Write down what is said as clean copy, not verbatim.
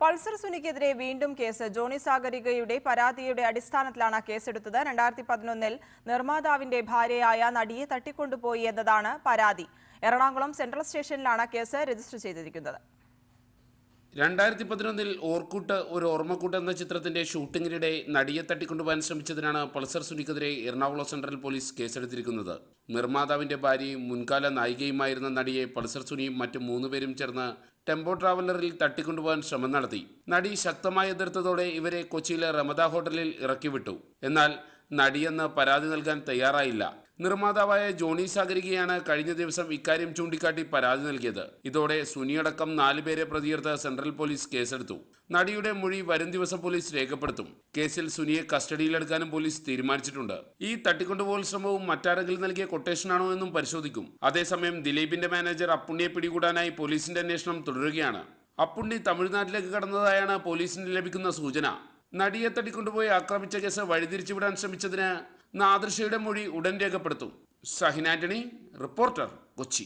Pulsar സുനിക്കെതിരെ വീണ്ടും case. Johnny സാഗരികയുടെ പരാതിയുടെ അടിസ്ഥാനത്തിലാണ് കേസെടുത്തത്. 2011-ൽ നിർമ്മാതാവിന്റെ ഭാര്യയായ നടിയെ തട്ടിക്കൊണ്ടുപോയി എന്നതാണ് പരാതി. എറണാകുളം സെൻട്രൽ സ്റ്റേഷനിലാണ് കേസ് രജിസ്റ്റർ ചെയ്തിരിക്കുന്നത്. 2011-ൽ ഓർക്കൂട്ട് ഒരു ഓർമ്മക്കൂട്ട് എന്ന ചിത്രത്തിന്റെ ഷൂട്ടിങ്ങിനിടെ നടിയെ തട്ടിക്കൊണ്ടുപോകാൻ ശ്രമിച്ചതിനാണ് പൾസർ സുനിക്കെതിരെ എറണാകുളം സെൻട്രൽ പോലീസ് കേസെടുത്തിരിക്കുന്നത്. നിർമ്മാതാവിന്റെ ഭാര്യയും മുൻകാല നായികയുമായിരുന്ന നടിയെ പൾസർ സുനിയും മറ്റു 3 പേരും ചേർന്ന് ടെമ്പോ ട്രാവലറിൽ തട്ടിക്കൊണ്ടുപോകാൻ ശ്രമം നടത്തി. നടി ശക്തമായി എതിർത്തതോടെ ഇവരെ കൊച്ചിയിലെ റമദ ഹോട്ടലിൽ ഇറക്കിവിട്ടു. എന്നാൽ നടിയെന്ന് പരാതി നൽകാൻ തയ്യാറായില്ല. നിർമ്മാതാവായ ജോണി സാഗരികയാണ് കഴിഞ്ഞ ദിവസം ഇക്കാര്യം ചൂണ്ടിക്കാട്ടി പരാതി നൽകിയത്. ഇതോടെ സുനിയടക്കം 4 പേരെ പ്രതിയേർത്ത് സെൻട്രൽ പോലീസ് കേസെടുത്തു. നടിയുടെ മൊഴി വരും ദിവസം പോലീസ് രേഖപ്പെടുത്തും. കേസിൽ സുനിയെ കസ്റ്റഡിയിലെടുക്കാനും പോലീസ് തീരുമാനിച്ചിട്ടുണ്ട്. ഈ തട്ടിക്കൊണ്ടുപോകൽ ശ്രമവും മറ്റാരെങ്കിലും നൽകിയ കൊട്ടേഷനാണോ എന്നും പരിശോധിക്കും. അതേസമയം ദിലീപിന്റെ മാനേജർ അപ്പുണ്ണിയെ പിടികൂടാനായി പോലീസിന്റെ അന്വേഷണം തുടരുകയാണ്. അപ്പുണ്ണി തമിഴ്നാട്ടിലേക്ക് കടന്നതായാണ് പോലീസിന് ലഭിക്കുന്ന സൂചന. നടിയെ തട്ടിക്കൊണ്ടുപോയി ആക്രമിച്ച കേസ് വഴിതിരിച്ചുവിടാൻ ശ്രമിച്ചതിന് നാദൃശയുടെ മൊഴി ഉടൻ രേഖപ്പെടുത്തും. ഷഹിൻ ആന്റണി, റിപ്പോർട്ടർ, കൊച്ചി.